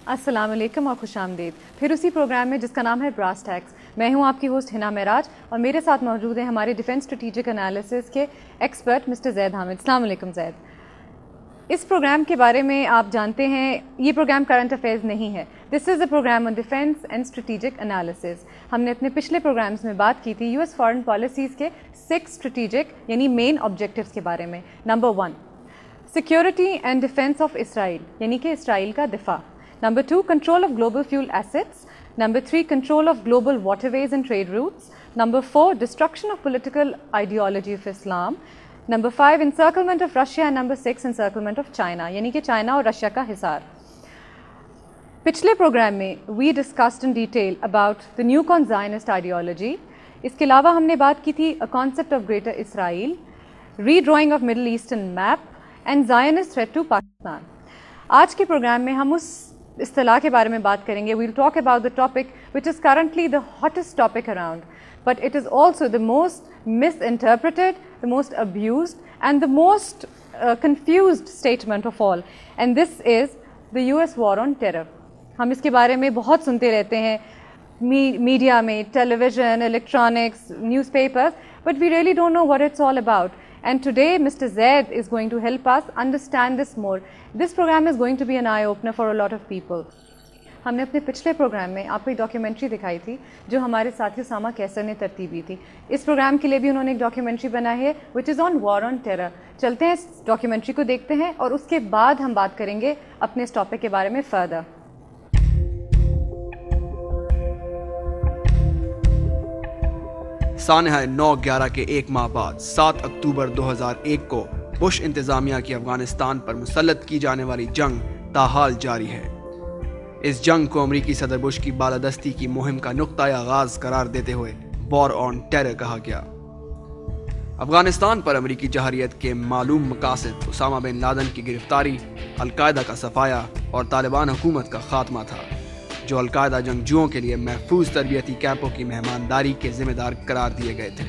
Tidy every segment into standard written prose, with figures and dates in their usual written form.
السلام علیکم اور خوش آمدید پھر اسی پروگرام میں جس کا نام ہے براس ٹیکس. میں ہوں آپ کی ہوسٹ ہنا معراج اور میرے ساتھ موجود ہیں ہمارے ڈیفینس اسٹریٹجک انالیسس کے ایکسپرٹ مسٹر زید حامد. السلام علیکم زید. اس پروگرام کے بارے میں آپ جانتے ہیں یہ پروگرام کرنٹ افیئرز نہیں ہے. This is a programme on defence and strategic analysis. ہم نے اپنے پچھلے پروگرامز میں بات کی تھی US فارن پالیسیز کے 6 اسٹریٹجک یعنی مین آبجیکٹیوز کے بارے میں. Number 1 security and defence of Israel یعنی کہ اسرائیل کا دفاع. Number 2 control of global fuel assets. Number 3 control of global waterways and trade routes. Number 4 destruction of political ideology of Islam. Number 5 encirclement of Russia and number 6 encirclement of China یعنی کہ China اور Russia کا حصار. پچھلے programme میں we discussed in detail about the newcon Zionist ideology. اس کے علاوہ ہم نے بات کی تھی a concept of greater Israel, redrawing of Middle Eastern map and Zionist threat to Pakistan. آج کے پروگرام میں ہم اس اصطلاح کے بارے میں بات کریں گے. We'll talk about the topic which is currently the hottest topic around but it is also the most misinterpreted, the most abused and the most confused statement of all, and this is the US war on terror. ہم اس کے بارے میں بہت سنتے رہتے ہیں media میں, television, electronics, newspapers, but we really don't know what it's all about. And today Mr. Zaid is going to help us understand this more. This program is going to be an eye opener for a lot of people. ہم نے اپنے پچھلے programme میں آپ کو ایک documentary دکھائی تھی جو ہمارے ساتھی اسامہ کیسر نے ترتیبی تھی. اس پروگرام کے لیے بھی انہوں نے ایک ڈاکیومنٹری بنائی ہے which is on war on terror. چلتے ہیں اس ڈاکیومنٹری کو دیکھتے ہیں اور اس کے بعد ہم بات کریں گے اپنے اس ٹاپک کے بارے میں فردر. سانحہ 9/11 کے ایک ماہ بعد 7 اکتوبر 2001 کو بش انتظامیہ کی افغانستان پر مسلط کی جانے والی جنگ تاحال جاری ہے. اس جنگ کو امریکی صدر بش کی بالادستی کی مہم کا نقطۂ آغاز قرار دیتے ہوئے وار آن ٹیرر کہا گیا. افغانستان پر امریکی جارحیت کے معلوم مقاصد اسامہ بن لادن کی گرفتاری, القاعدہ کا صفایا اور طالبان حکومت کا خاتمہ تھا, جو القاعدہ جنگجوؤں کے لیے محفوظ تربیتی کیمپوں کی مہمانداری کے ذمہ دار قرار دیے گئے تھے.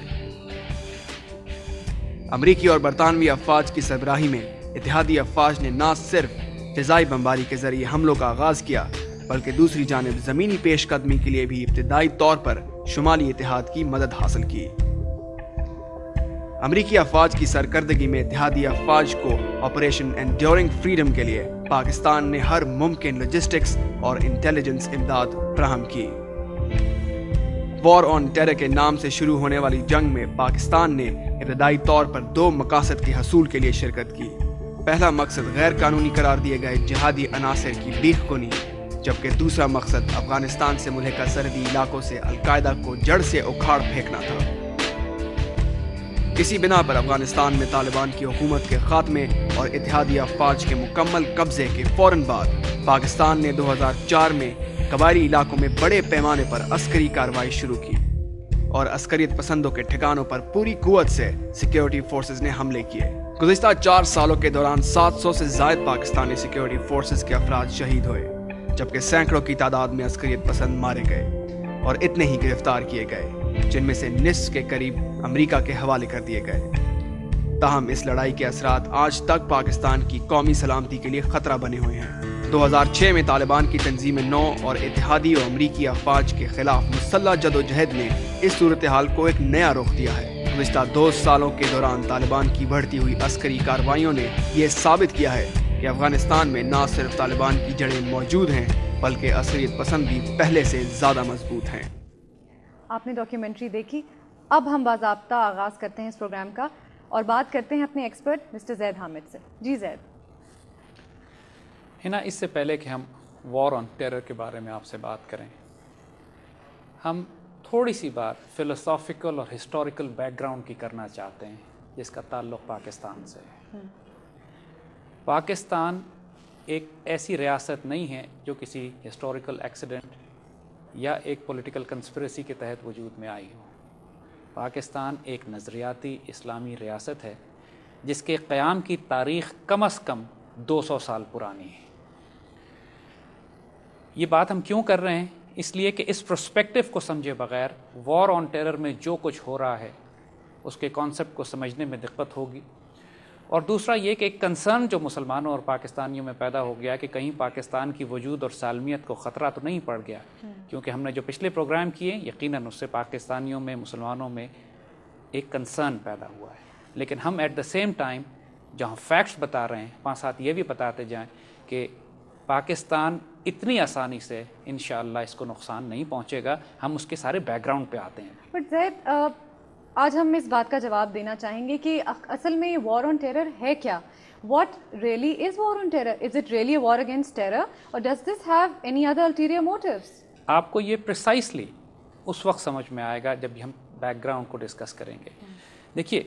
امریکی اور برطانوی افواج کی سربراہی میں اتحادی افواج نے نہ صرف فضائی بمباری کے ذریعے حملوں کا آغاز کیا بلکہ دوسری جانب زمینی پیش قدمی کے لیے بھی ابتدائی طور پر شمالی اتحاد کی مدد حاصل کی. امریکی افواج کی سرکردگی میں اتحادی افواج کو آپریشن انڈیورنگ فریڈم کے لیے پاکستان نے ہر ممکن لاجسٹکس اور انٹیلیجنس امداد فراہم کی. وار آن ٹیرر کے نام سے شروع ہونے والی جنگ میں پاکستان نے ابتدائی طور پر 2 مقاصد کے حصول کے لیے شرکت کی. پہلا مقصد غیر قانونی قرار دیے گئے جہادی عناصر کی بیخ کنی, جبکہ دوسرا مقصد افغانستان سے ملحقہ سرحدی علاقوں سے القاعدہ کو جڑ سے اکھاڑ پھینکنا تھا. اسی بنا پر افغانستان میں طالبان کی حکومت کے خاتمے اور اتحادی افواج کے مکمل قبضے کے فوراً بعد پاکستان نے 2004 میں قبائلی علاقوں میں بڑے پیمانے پر عسکری کارروائی شروع کی اور عسکریت پسندوں کے ٹھکانوں پر پوری قوت سے سیکیورٹی فورسز نے حملے کیے. گزشتہ 4 سالوں کے دوران 700 سے زائد پاکستانی سیکیورٹی فورسز کے افراد شہید ہوئے, جبکہ سینکڑوں کی تعداد میں عسکریت پسند مارے گئے اور اتنے ہی گرفتار کیے گئے, جن میں سے نصف کے قریب امریکہ کے حوالے کر دیے گئے. تاہم اس لڑائی کے اثرات آج تک پاکستان کی قومی سلامتی کے لیے خطرہ بنے ہوئے ہیں. 2006 میں طالبان کی تنظیم نو اور اتحادی اور امریکی افواج کے خلاف مسلح جدوجہد نے اس صورتحال کو ایک نیا رخ دیا ہے. گزشتہ 2 سالوں کے دوران طالبان کی بڑھتی ہوئی عسکری کارروائیوں نے یہ ثابت کیا ہے کہ افغانستان میں نہ صرف طالبان کی جڑیں موجود ہیں بلکہ عسکریت پسند بھی پہلے سے زیادہ مضبوط ہیں. آپ نے ڈاکیومنٹری دیکھی. اب ہم باضابطہ آغاز کرتے ہیں اس پروگرام کا اور بات کرتے ہیں اپنے ایکسپرٹ مسٹر زید حامد سے. جی زید. ہنا, اس سے پہلے کہ ہم وار آن ٹیرر کے بارے میں آپ سے بات کریں, ہم تھوڑی سی بات فلسافیکل اور ہسٹوریکل بیک گراؤنڈ کی کرنا چاہتے ہیں جس کا تعلق پاکستان سے ہے. پاکستان ایک ایسی ریاست نہیں ہے جو کسی ہسٹوریکل ایکسیڈنٹ یا ایک پولیٹیکل کنسپریسی کے تحت وجود میں آئی ہو. پاکستان ایک نظریاتی اسلامی ریاست ہے جس کے قیام کی تاریخ کم از کم 200 سال پرانی ہے. یہ بات ہم کیوں کر رہے ہیں؟ اس لیے کہ اس پرسپیکٹو کو سمجھے بغیر وار آن ٹیرر میں جو کچھ ہو رہا ہے اس کے کانسیپٹ کو سمجھنے میں دقت ہوگی. اور دوسرا یہ کہ ایک کنسرن جو مسلمانوں اور پاکستانیوں میں پیدا ہو گیا کہ کہیں پاکستان کی وجود اور سالمیت کو خطرہ تو نہیں پڑ گیا، کیونکہ ہم نے جو پچھلے پروگرام کیے یقیناً اس سے پاکستانیوں میں مسلمانوں میں ایک کنسرن پیدا ہوا ہے، لیکن ہم ایٹ دا سیم ٹائم جہاں فیکٹس بتا رہے ہیں وہاں ساتھ یہ بھی بتاتے جائیں کہ پاکستان اتنی آسانی سے انشاءاللہ اس کو نقصان نہیں پہنچے گا. ہم اس کے سارے بیک گراؤنڈ پہ آتے ہیں. بٹ زید، آج ہم اس بات کا جواب دینا چاہیں گے کہ اصل میں یہ وار آن ٹیرر ہے کیا؟ What really is war on terror? Is it really a war against terror اور does this have any other ulterior motives? آپ کو یہ پریسائسلی اس وقت سمجھ میں آئے گا جب بھی ہم بیک گراؤنڈ کو ڈسکس کریں گے. دیکھیے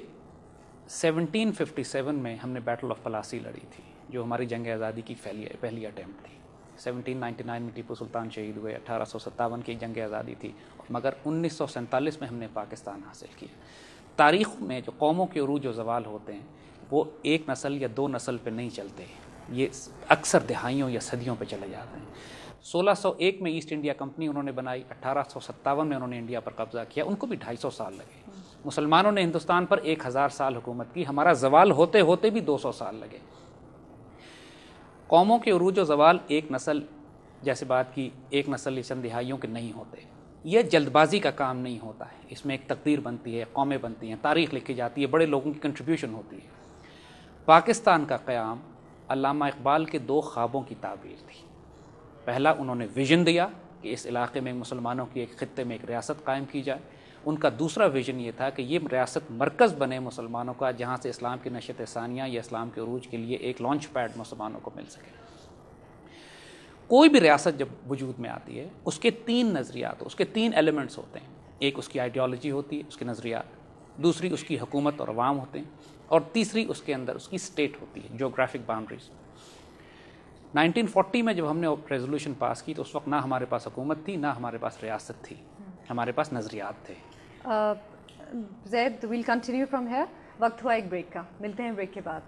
1757 میں ہم نے بیٹل آف پلاسی لڑی تھی جو ہماری جنگ آزادی کی پہلی اٹیمپٹ تھی. 1799 میں ٹیپو سلطان شہید ہوئے، 1857 کی جنگ آزادی تھی، مگر 1947 میں ہم نے پاکستان حاصل کیا. تاریخ میں جو قوموں کے عروج و زوال ہوتے ہیں وہ ایک نسل یا دو نسل پہ نہیں چلتے، یہ اکثر دہائیوں یا صدیوں پہ چلے جاتے ہیں. 1601 میں ایسٹ انڈیا کمپنی انہوں نے بنائی، 1857 میں انہوں نے انڈیا پر قبضہ کیا، ان کو بھی 250 سال لگے. مسلمانوں نے ہندوستان پر 1000 سال حکومت کی، ہمارا زوال ہوتے ہوتے بھی 200 سال لگے. قوموں کے عروج و زوال ایک نسل، جیسے بات کی ایک نسل یا چند دہائیوں کے نہیں ہوتے. یہ جلد بازی کا کام نہیں ہوتا ہے، اس میں ایک تقدیر بنتی ہے، قومیں بنتی ہیں، تاریخ لکھی جاتی ہے، بڑے لوگوں کی کنٹریبیوشن ہوتی ہے. پاکستان کا قیام علامہ اقبال کے 2 خوابوں کی تعبیر تھی. پہلا انہوں نے ویژن دیا کہ اس علاقے میں مسلمانوں کی ایک خطے میں ایک ریاست قائم کی جائے. ان کا دوسرا ویژن یہ تھا کہ یہ ریاست مرکز بنے مسلمانوں کا، جہاں سے اسلام کی نشت ثانیہ یا اسلام کے عروج کے لیے ایک لانچ پیڈ مسلمانوں کو مل سکے. کوئی بھی ریاست جب وجود میں آتی ہے اس کے 3 نظریات، اس کے 3 ایلیمنٹس ہوتے ہیں. ایک اس کی آئیڈیالوجی ہوتی ہے، اس کے نظریات، دوسری اس کی حکومت اور عوام ہوتے ہیں، اور تیسری اس کے اندر اس کی اسٹیٹ ہوتی ہے، جیوگرافک باؤنڈریز. 1940 میں جب ہم نے ریزولوشن پاس کی تو اس وقت نہ ہمارے پاس حکومت تھی، نہ ہمارے پاس ریاست تھی، ہمارے پاس نظریات تھے. زید، ویل کنٹینیو فرام ہیئر. وقت ہوا ایک بریک کا، ملتے ہیں بریک کے بعد.